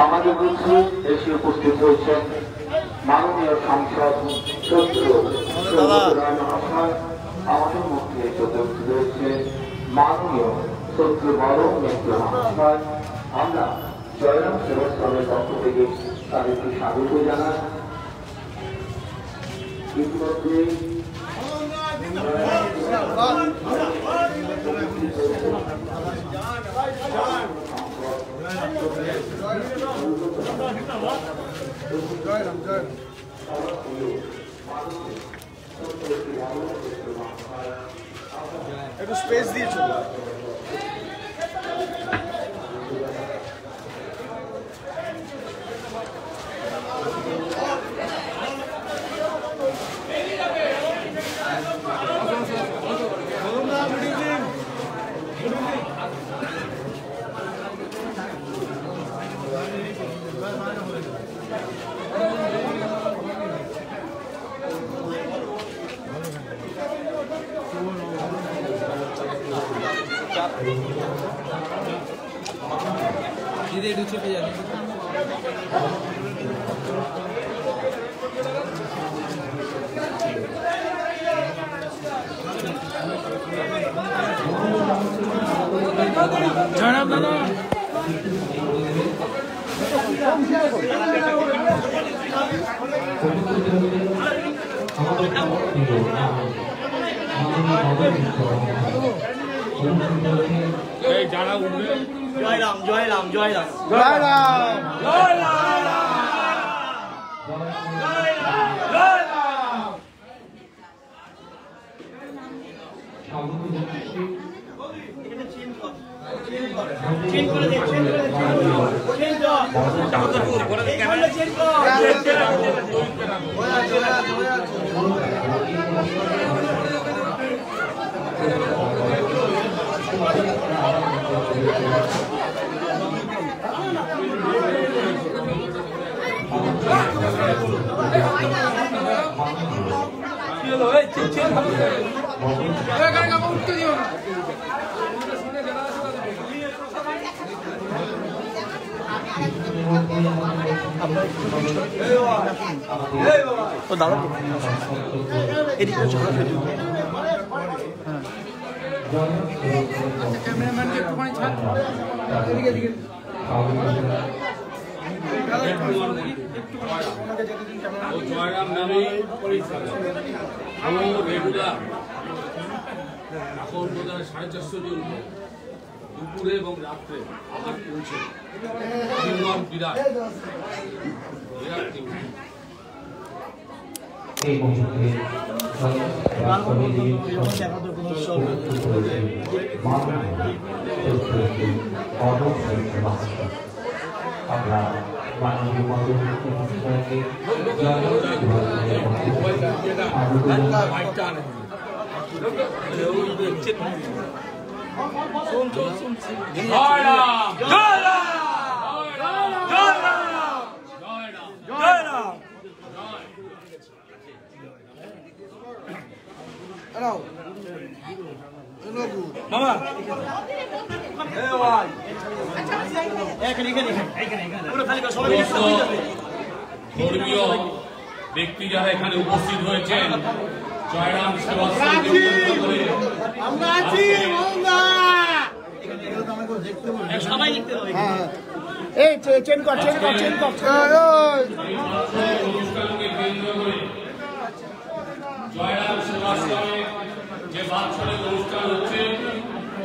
আমাদের মধ্যে এসে উপস্থিত হয়েছেন মাননীয় সাংসদ মহাশয়। আমাদের মধ্যে উপস্থিত হয়েছে মাননীয় শত্রু বরং মিত্র মহাশয়। আমরা জয়রাম সেবাশ্রমের পক্ষ থেকে তাদেরকে স্বাগত জানাই। ইতিমধ্যে একটু স্পেস দিয়ে চলো। একটু চেপে যাবে। জয়রাম দাদা যারা উঠবে জয়রাম জয়রাম জয়রাম জয়রাম জয়রাম নামে রেগুলার এখন বোধ হয় 450 জন দুপুরে এবং রাত্রে আবার পৌঁছে বিরাট আমরা মাননীয় মন্ত্রী ধর্মীয় ব্যক্তি যারা এখানে উপস্থিত হয়েছেন জয়রাম সেবাশ্রমকে জয়রাম সেবাশ্রমে যে বাৎসরিক অনুষ্ঠান হচ্ছে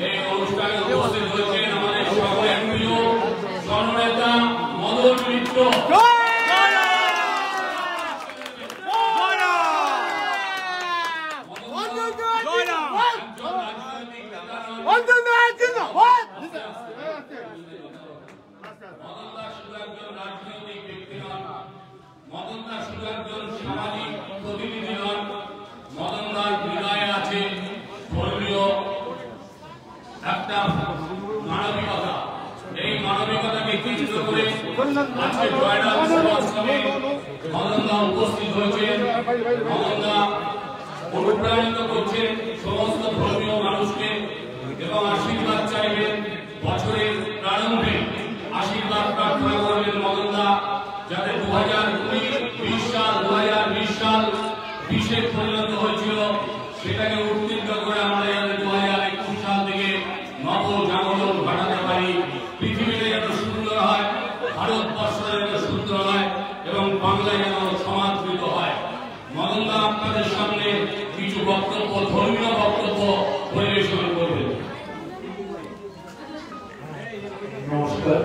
এই অনুষ্ঠানে উপস্থিত হয়েছেন আমাদের সকলের প্রিয় জননেতা মদন মিত্র। মদনদাস শুধু একজন সামাজিক প্রতিনিধি নন, মদনদাস হৃদয়ে আছে ধর্মীয় একটা মানবিকতা। এই মানবিকতাকে কেন্দ্র করে আজকে জয়রাম সেবাশ্রমে মদনদা উপস্থিত হয়েছেন। মদনদা অনুপ্রাণিত করছেন সমস্ত ধর্মীয় মানুষকে এবং আশীর্বাদ চাইবেন। বছরের প্রারম্ভে আশীর্বাদ প্রার্থনা করবেন। যাতে 2020 সাল 2020 সাল বিশে পরিণত হয়েছিল সেটাকে উত্তীর্ণ করে আমরা যাতে 2021 সাল থেকে নব জাগরণ ঘটাতে পারি, পৃথিবীটা যেন সুন্দর হয়, ভারতবর্ষ যেন সুন্দর হয় এবং বাংলা যেন সমাদৃত হয়। মদনদা আপনাদের সামনে কিছু বক্তব্য, ধর্মীয় বক্তব্য পরিবেশন করবেন। নমস্কার।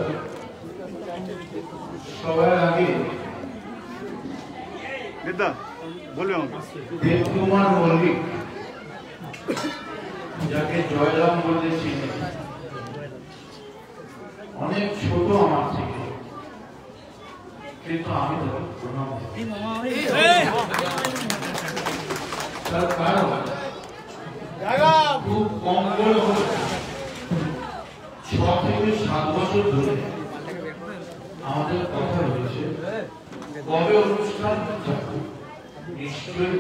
সবার আগে দেবকুমার মল্লিক, যাকে জয়রাম বলে চিনি, অনেক ছোট আমার থেকে, কিন্তু আমি তাকে প্রণাম করি। তার কারণ খুব কম করে 6 থেকে 7 বছর ধরে আমাদের কথা হয়েছে কবে অনুষ্ঠান নিশ্চয়ই।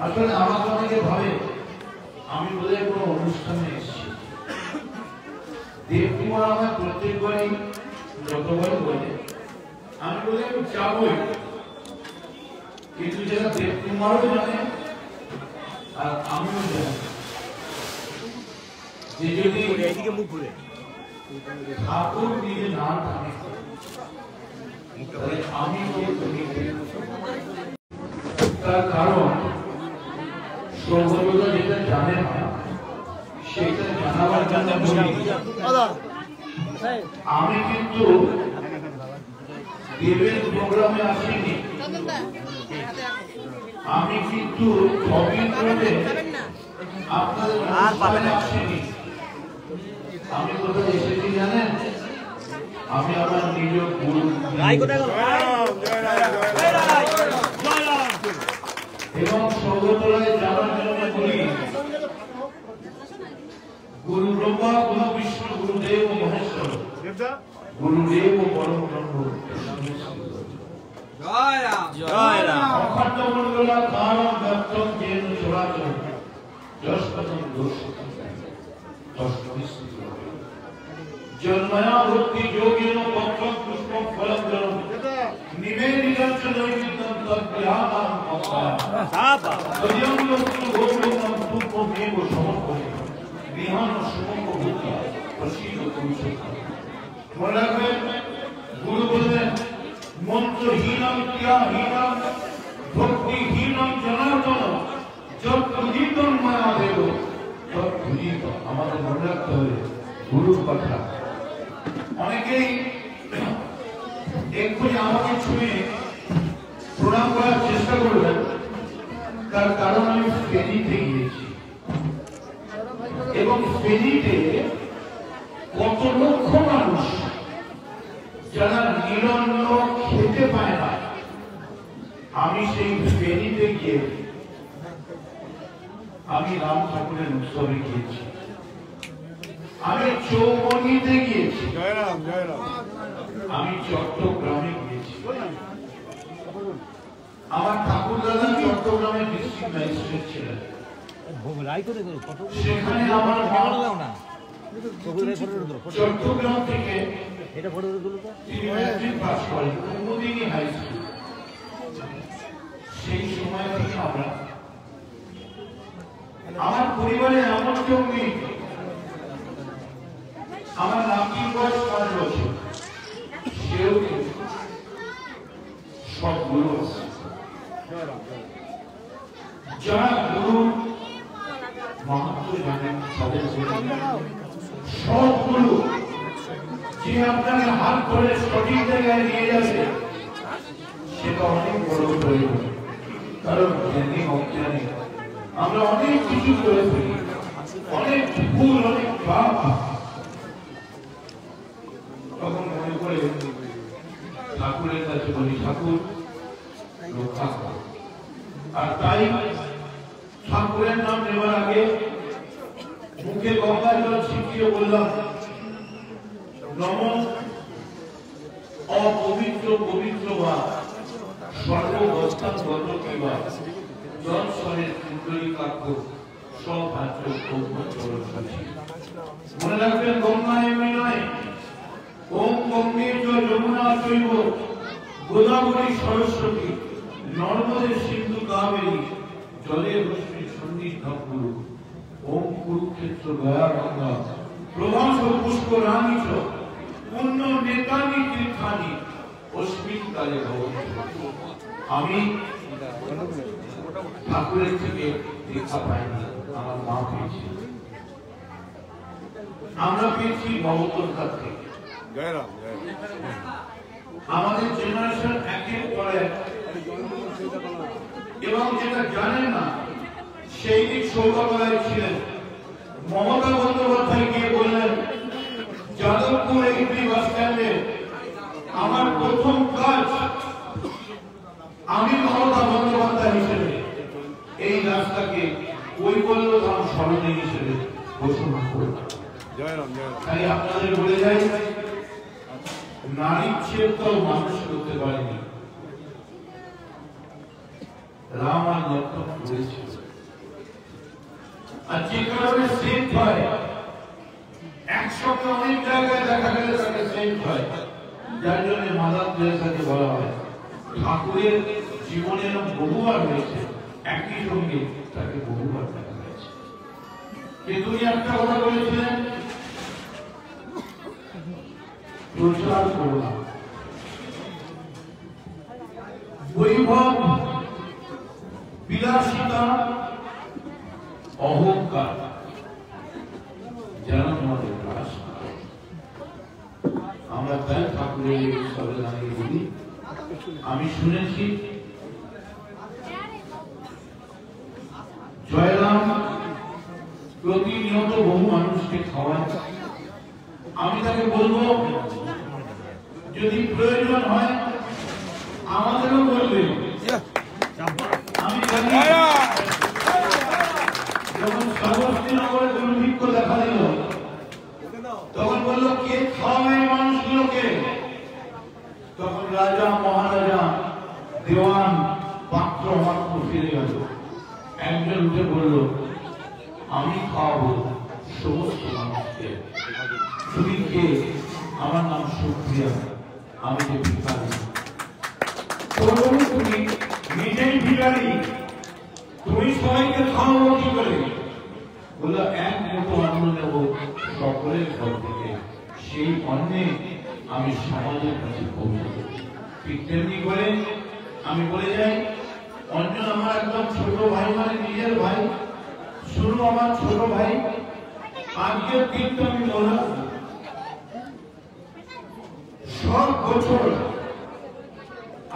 আসলে আমাকে অনেকে ভাবে আমি বোধহয় কোনো অনুষ্ঠানে এসেছি। দেবকুমার আমার প্রত্যেকবারই যতবারই বলে আমি বোধহয় আমি যাবই, কিন্তু যারা দেবকুমারও জানে আর আমিও জানি যে যদি ঠাকুর নিজে না থাকে তাহলে আমি তার কারণ সর্বদা যেটা জানে না সেটা জানাবার জন্য আমি কিন্তু দেবের প্রোগ্রামে আসিনি, আমি কিন্তু আপনাদের আসিনি। আমি কোথায় এসেছি জানেন? আমি আমার নিজ গুরু এবং সর্বতলায় যাওয়ার জন্য বলি গুরু ব্রহ্মা, গুরু বিষ্ণু, গুরুদেব ও মহেশ্বর, গুরুদেব ও পরম ব্রহ্ম। অখণ্ড মণ্ডলা কারণ ব্যক্তম যেন চরাচর যশপদম দোষিতম তস্মৈস্তি জন্ময়া ভক্তি যোগেন পত্রম পুষ্পম ফলম জলম নিবেদিতম চ নৈবেদ্যম তদ্গ্রহাণাম মক্কা তদ্যং লোকং গোবিন্দম তুপমেব সমর্পণে গৃহাণ সুমঙ্গ ভূত্বা প্রসীদ পুরুষোত্তম। মনে রাখবেন, গুরু বললেন মন্ত্রহীনম ক্রিয়াহীনম ভক্তিহীনম জনার্দন যৎপূজিতম ময়া দেব তৎপূজিত। আমাদের মনে রাখতে হবে গুরুর কথা। অনেকেই এক্ষুনি আমাকে ছুঁয়ে প্রণাম করার চেষ্টা করবেন, তার কারণ আমি ফেনীতে গিয়েছি এবং ফেনীতে কত লক্ষ মানুষ যারা নিরন্ন খেতে পায় না, আমি সেই ফেনীতে গিয়ে আমি রাম ঠাকুরের উৎসবে গিয়েছি, আমি চৌমনিতে গিয়েছি, আমি চট্টগ্রামে গিয়েছি। আমার ঠাকুর দাদা চট্টগ্রামে ডিস্ট্রিক্ট ম্যাজিস্ট্রেট ছিলেন। সেখানে আমার চট্টগ্রাম থেকে তিনি ম্যাট্রিক পাস করেন কুমুদিনী হাই স্কুল। সেই সময় থেকে আমরা, আমার পরিবারে এমন কেউ নেই, আমার নাতির বয়স 5 বছর, সেও সব গুরু আছে। যারা গুরু মাহাত্ম জানেন তাদের সব গুরু যে আপনাকে হাত ধরে সঠিক জায়গায় নিয়ে যাবে সেটা অনেক বড় প্রয়োজন। কারণ জ্ঞানী অজ্ঞানী আমরা অনেক কিছু করে থাকি, অনেক ভুল, অনেক পাপ। তখন মনে করে ঠাকুরের কাছে বলি, ঠাকুর রক্ষা করো। আর তাই ঠাকুরের নাম নেওয়ার আগে মুখে গঙ্গা জল ছিটিয়ে বললাম, নম অপবিত্র পবিত্র বা সর্ববস্থান গত কিবা জল স্বরের কুণ্ডলিকাক্ষ সভাজ্য কৌমচরী। মনে রাখবেন, গঙ্গা এমনি নয়। ওম গঙ্গে চ যমুনা চৈব গোদাবরী সরস্বতী নর্মদে সিন্ধু কাবেরী জলে রশ্মি সন্নিধকুরু ওম কুরুক্ষেত্র গয়া গঙ্গা প্রভাস পুষ্করাণী চ পুণ্য নেতানি তীর্থানি অস্মিন কালে ভবতু। আমি ঠাকুরের থেকে দীক্ষা পাইনি, আমার মা পেয়েছি, আমরা পেয়েছি ভগবতর থেকে। আমাদের জেনারেশন একের পর এক, এবং যেটা জানেন না সেই দিক সৌভাগ্যবান ছিলেন। মমতা বন্দ্যোপাধ্যায় গিয়ে বললেন যাদবপুর এইটি বাস স্ট্যান্ডে আমার প্রথম কাজ, আমি মমতা বন্দ্যোপাধ্যায় হিসেবে এই রাস্তাকে কৈবল্যধাম সরণি হিসেবে ঘোষণা করব। তাই আপনাদের বলে যাই, নারীর ছেলে তো মানুষ করতে পারেনি, রাম আর লক্ষ্মণ করেছিল। আর যে কারণে সেন্ট হয়, একসঙ্গে অনেক জায়গায় দেখা গেলে তাকে সেন্ট হয়, যার জন্য মাদার তেরেসাকে বলা হয়। ঠাকুরের জীবনের বহুবার হয়েছে, একই সঙ্গে তাকে বহুবার দেখা হয়েছে। কিন্তু উনি একটা কথা বলেছিলেন, প্রচার করো না, বৈভব বিলাসিতা অহংকার যেন আমাদের হ্রাস। আমরা তাই ঠাকুরের উৎসবে দাঁড়িয়ে বলি, আমি শুনেছি জয়রাম প্রতিনিয়ত বহু মানুষকে খাওয়ায়। আমি তাকে বলবো যদি প্রয়োজন হয় আমাদেরও বলবে। আমি জানি যখন সর্বস্তিনগরে দুর্ভিক্ষ দেখা দিল, তখন বললো কে খাওয়াবে মানুষগুলোকে? তখন রাজা মহারাজা দেওয়ান পাত্র মাত্র ফিরে গেল। একজন উঠে বলল আমি খাওয়াবো সমস্ত মানুষকে। তুমি কে? আমার নাম সুপ্রিয়া, আমি যে ভিখারি। তুমি নিজেই ভিখারি, তুমি সবাইকে খাওয়াবো কি করে? বললো এক মুঠো অন্ন নেব সকলের ঘর থেকে, সেই অন্নে আমি সমাজের কাছে পৌঁছে দেব। ঠিক তেমনি করে আমি বলে যাই, অঞ্জন আমার একদম ছোট ভাই, মানে নিজের ভাই। শুরু আমার ছোট ভাই, আজকের দিনটা আমি বললাম সব বছর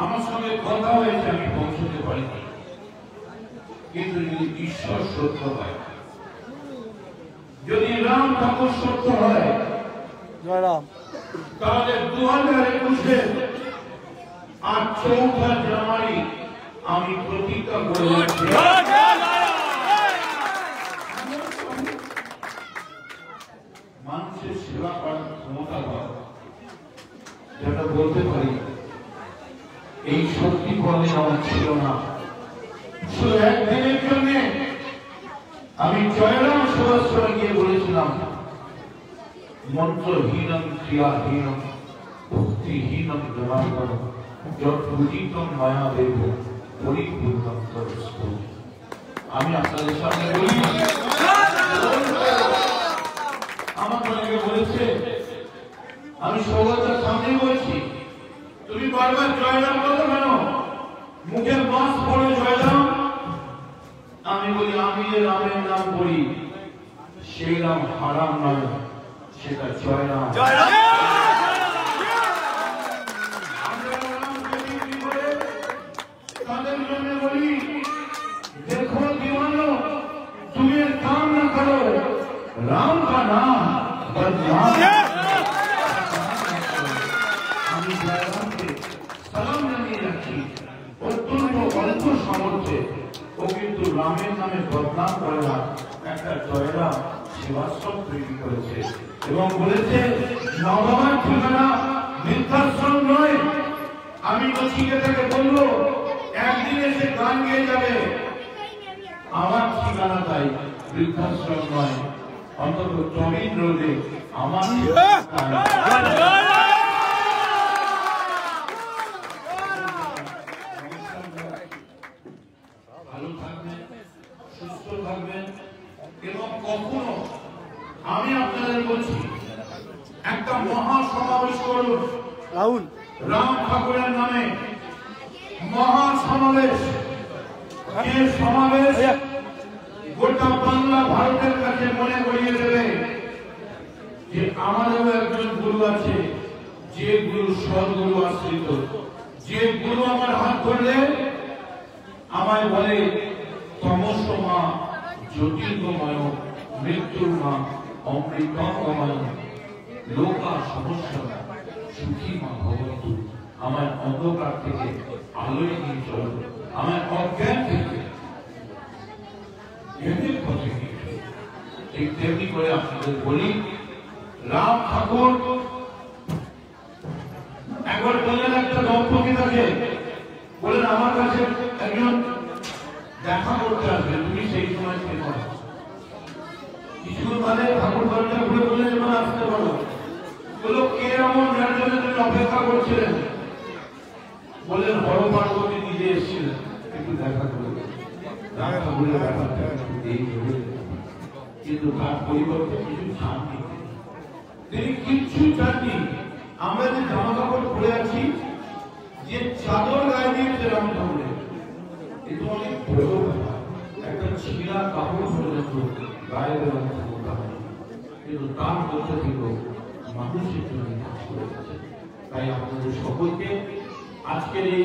আমার সঙ্গে কথা হয়েছে, আমি পৌঁছতে পারিনি। কিন্তু যদি ঈশ্বর সত্য হয়, যদি রাম ঠাকুর সত্য হয়, তাহলে 2021 আর 4 জানুয়ারি আমি প্রতিজ্ঞা করে মানুষের সেবা করার ক্ষমতা পাওয়া, যেটা বলতে পারি এই শক্তি পদে আমার ছিল না। শুধু একদিনের জন্য আমি জয়রাম সভাস্থলে গিয়ে বলেছিলাম মন্ত্রহীনম ক্রিয়াহীনম ভক্তিহীনম জনার্দন যত পূজিতম মায়া দেব পরিপূর্ণম তরস্তু। আমি আপনাদের সামনে বলি, আমাকে অনেকে বলেছে, আমি সৌগতার সামনে বলছি তুমি বারবার জয়রাম বলো কেন? মুখের মাস পড়ে জয়রাম। আমি বলি আমি যে রামের নাম বলি সেই রাম হারাম নয়, সেটা জয়রাম। তাদের জন্য বলি देखो दीवानो तुम्हें काम न करो राम का नाम बदनाम। আমি জয়রামকে সালাম জানিয়ে রাখি, অত্যন্ত অল্প সামর্থ্যে ও কিন্তু রামের নামে বদনাম করে না, একটা জয়রাম সেবাশ্রম তৈরি করেছে এবং বলেছে নবমার ঠিকানা বৃদ্ধাশ্রম নয়। আমি নচিকেতাকে বলবো একদিন এসে গান গেয়ে যাবে, আমার ঠিকানা তাই বৃদ্ধাশ্রম নয়, অন্তত জমিন রোডে আমার একটা মহা সমাবেশ করুন রাহুল রাম ঠাকুরের নামে, মহা সমাবেশ। যে সমাবেশ গোটা বাংলা ভারতের কাছে মনে করিয়ে দেবে যে আমাদেরও একজন গুরু আছে, যে গুরু সদ্গুরু আশ্রিত, যে গুরু আমার হাত ধরলে আমায় বলে তমস মা জ্যোতির্গময়, মৃত্যুর মা অমৃতময়, লোকা সমস্যা সুখী মা ভগবতু, আমার অন্ধকার থেকে আলোয় নিয়ে চলো, আমার অজ্ঞান থেকে জ্ঞানের পথে নিয়ে চলো। ঠিক তেমনি করে আপনাদের বলি, রাম ঠাকুর একবার বললেন একটা দম্পতি থাকে, বলেন আমার কাছে একজন দেখা করতে আসবে, তুমি সেই সময় কে করো। কিছুক্ষণ বাদে ঠাকুর দরজা খুলে বললেন এবার আসতে পারো। বললো কে এমন যার জন্য তুমি অপেক্ষা করছিলেন? বললেন বড় পার্বতী নিজে এসেছিলেন, একটু দেখা করে। রাম ঠাকুরের ব্যাপারটা এই ভেবে, কিন্তু তার পরিবর্তে কিছু চাননি, তিনি কিচ্ছু চাননি। আমরা যে জামা কাপড় পরে আছি, যে চাদর গায়ে দিয়েছে রাম ঠাকুরের, কিন্তু অনেক বড় ব্যাপার। একটা ছিঁড়া কাপড় পর্যন্ত গায়ে দেওয়া ক্ষমতা হয়, কিন্তু তার মধ্যে থেকেও মানুষের জন্য কাজ করে গেছে। তাই আপনাদের সকলকে আজকের এই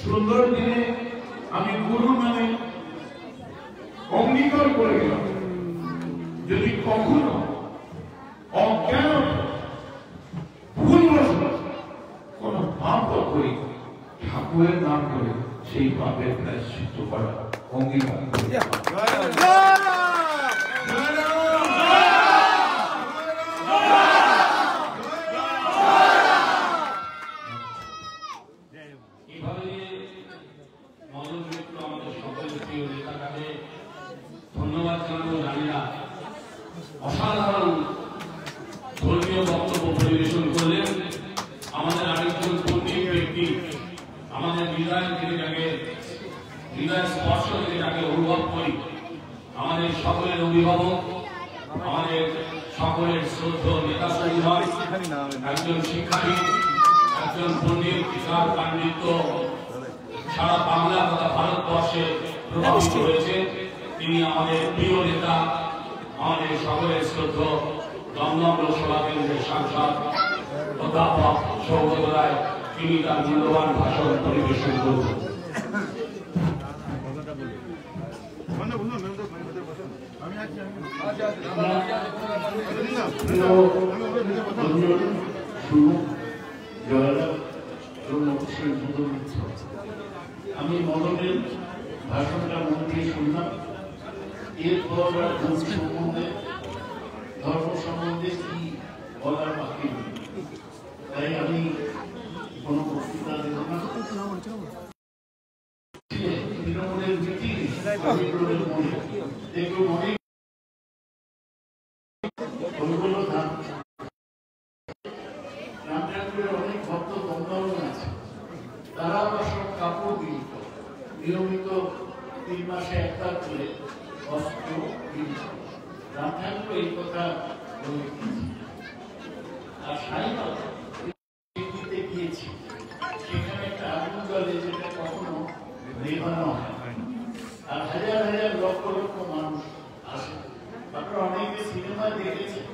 সুন্দর দিনে আমি গুরুর নামে অঙ্গীকার করে গেলাম, যদি কখনো অজ্ঞান ভুলবশত কোন পাপ করি, ঠাকুরের নাম করে সেই পাপের প্রায়শ্চিত্ত করা অঙ্গীকার করে। ধন্যবাদ জানাবো, জানি না অসাধারণ ধর্মীয় বক্তব্য পরিবেশন করলেন আমাদের আরেকজন পণ্ডিত ব্যক্তি, আমাদের হৃদয় স্পর্শ থেকে তাকে অনুভব করি, আমাদের সকলের অভিভাবক, আমাদের সকলের শ্রদ্ধেয় নেতা সঞ্জয়, একজন শিক্ষাবিদ, একজন পণ্ডিত, যার পাণ্ডিত্য সারা বাংলা তথা ভারতবর্ষে প্রভাবিত হয়েছে। তিনি আমাদের প্রিয় নেতা, আমাদের সকলের শ্রদ্ধেয় দমদম লোকসভা কেন্দ্রের সাংসদ অধ্যাপক সৌগত রায়, তিনি তার মূল্যবান ভাষণ পরিবেশন করবেন। আমি মদনের ভাষণটা মন দিয়ে শুনলাম। এরপর ধর্ম সম্বন্ধে কি বলার বাকি, তাই আমি কোন বক্তৃতা দেব না। তৃণমূলের মিটিং দেখুন অনেক রাম ঠাকুরের অনেক ভক্ত দমদমে আছে, তারা আবার সব কাপড় দিত, নিয়মিত 3 মাসে একবার করে বস্ত্র দিত। রাম ঠাকুর এই কথা বলে দিয়েছে। আর সাইবাবা দিতে গিয়েছি, সেখানে একটা আগুন জ্বলে, যেটা কখনো নেভানো হয়, আর হাজার হাজার লক্ষ লক্ষ মানুষ আসে। আপনারা অনেকে সিনেমা দেখেছেন,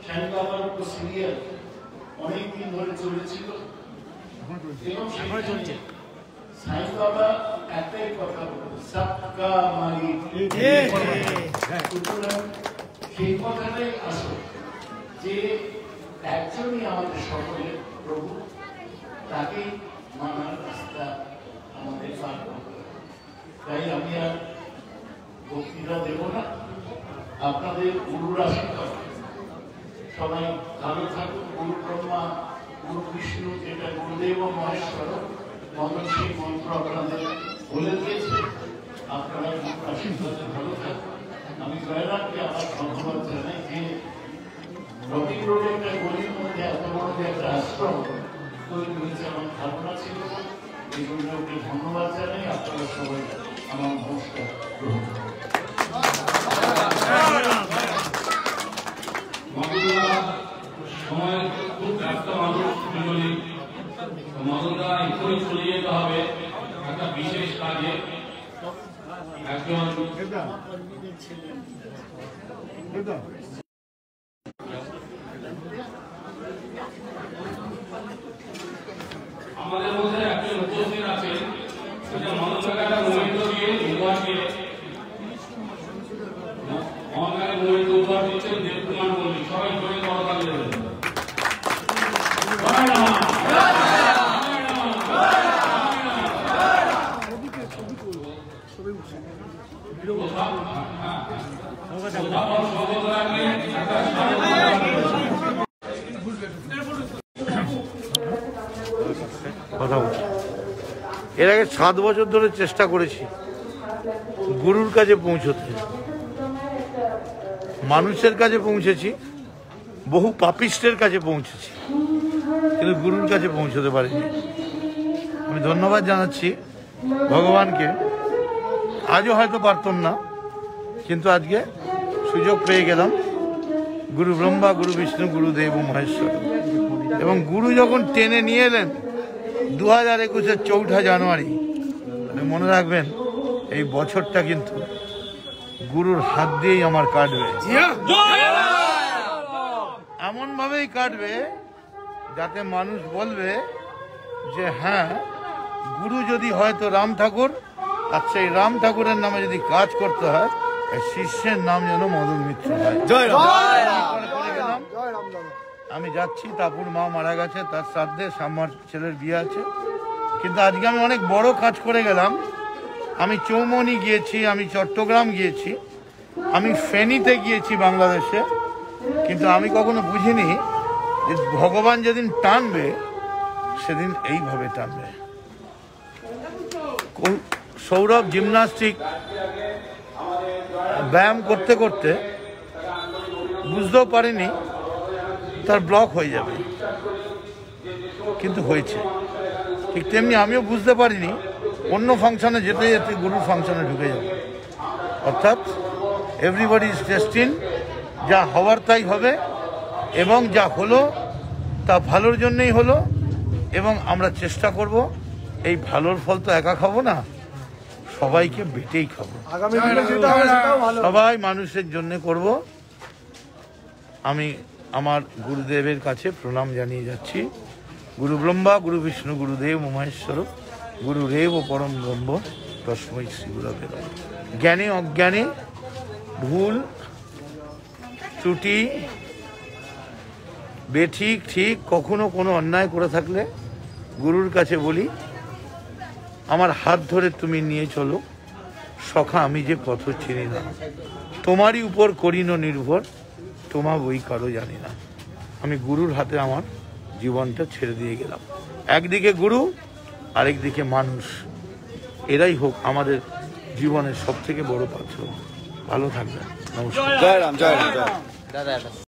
সাইবাবার উপর সিরিয়াল অনেকদিন ধরে চলেছিল, এবং সেখানে সাইবাবা একটাই কথা বলতো, সবকা মালিক। সেই কথাটাই আসল, যে একজনই আমাদের সকলের প্রভু, তাকেই মানার রাস্তা আমাদের পার করতে হবে। তাই আমি আর বক্তৃতা দেব না, আপনাদের গুরুর আশীর্বাদ, সবাই ভালো থাকুন। গুরু ব্রহ্মা, গুরু বিষ্ণু, যেটা গুরুদেব ও মহেশ্বর, মদন সেই মন্ত্র আপনাদের বলে দিয়েছে। আপনারা গুরুর আশীর্বাদে ভালো থাকুন। আমি জয়রামকে আবার ধন্যবাদ জানাই যে রকিং রোডে একটা গলির মধ্যে এত বড় যে একটা আশ্রম তৈরি হয়েছে, আমার ধারণা ছিল। এই জন্য ওকে ধন্যবাদ জানাই। আপনারা সবাই আমার নমস্কার গ্রহণ করুন। সময় ব্যস্ত মানুষ দুজনই, মদনদা এক্ষুনি চলে যেতে হবে একটা বিশেষ কাজে। একজন আমাদের মধ্যে একজন উপস্থিত আছেন, মদনদাকে একটা মোমেন্ট দিয়ে উপহার দিয়ে মদনদাকে মোমেন্ট উপহার দিচ্ছেন দেবকুমার মল্লিক। সবাই জোরে করতালি দেবেন। এর আগে 7 বছর ধরে চেষ্টা করেছি গুরুর কাছে পৌঁছতে, মানুষের কাছে পৌঁছেছি, বহু পাপিষ্টের কাছে পৌঁছেছি, কিন্তু গুরুর কাছে পৌঁছতে পারিনি। আমি ধন্যবাদ জানাচ্ছি ভগবানকে। আজও হয়তো পারতাম না, কিন্তু আজকে সুযোগ পেয়ে গেলাম। গুরু ব্রহ্মা, গুরু বিষ্ণু, গুরুদেব মহেশ্বর। এবং গুরু যখন টেনে নিয়ে এলেন 2021-এর 4 জানুয়ারি, মনে রাখবেন এই বছরটা কিন্তু গুরুর হাত দিয়েই আমার কাটবে। এমন ভাবেই কাটবে যাতে মানুষ বলবে যে হ্যাঁ, গুরু যদি হয়তো রাম ঠাকুর, আর সেই রাম ঠাকুরের নামে যদি কাজ করতে হয়, শিষ্যের নাম যেন মদন মিত্র হয়। আমি যাচ্ছি, তাপুর মা মারা গেছে, তার শ্রাদ্ধে আমার ছেলের বিয়ে আছে, কিন্তু আজকে আমি অনেক বড় কাজ করে গেলাম। আমি চৌমনি গিয়েছি, আমি চট্টগ্রাম গিয়েছি, আমি ফেনীতে গিয়েছি বাংলাদেশে, কিন্তু আমি কখনো বুঝিনি যে ভগবান যেদিন টানবে সেদিন এইভাবে টানবে। সৌরভ জিমনাস্টিক ব্যায়াম করতে করতে বুঝতেও পারিনি তার ব্লক হয়ে যাবে, কিন্তু হয়েছে। ঠিক তেমনি আমিও বুঝতে পারিনি অন্য ফাংশনে যেতে যেতে গুরুর ফাংশনে ঢুকে যাবে। অর্থাৎ এভরিবডি ইজ ডেস্টিনড, যা হওয়ার তাই হবে, এবং যা হলো তা ভালোর জন্যই হলো। এবং আমরা চেষ্টা করব এই ভালোর ফল তো একা খাবো না, সবাইকে বেটেই খাবো, সবাই মানুষের জন্য করব। আমি আমার গুরুদেবের কাছে প্রণাম জানিয়ে যাচ্ছি। গুরু ব্রহ্মা, গুরু বিষ্ণু, গুরুদেব মহেশ্বর, গুরুরেব পরম ব্রহ্ম, তস্मै শ্রী গুরবে নমঃ। জ্ঞানে অজ্ঞানে, ভুল ত্রুটি, বেঠিক ঠিক কখনো কোনো অন্যায় করে থাকলে গুরুর কাছে বলি, আমার হাত ধরে তুমি নিয়ে চলো সখা, আমি যে পথ চিনি না, তোমারই উপর করিন নির্ভর, তোমার বই কারো জানি না। আমি গুরুর হাতে আমার জীবনটা ছেড়ে দিয়ে গেলাম। একদিকে গুরু, আরেকদিকে মানুষ, এরাই হোক আমাদের জীবনের সব থেকে বড় পাত্র। ভালো থাকবেন, নমস্কার। জয় রাম, জয় রাম, জয় রাম।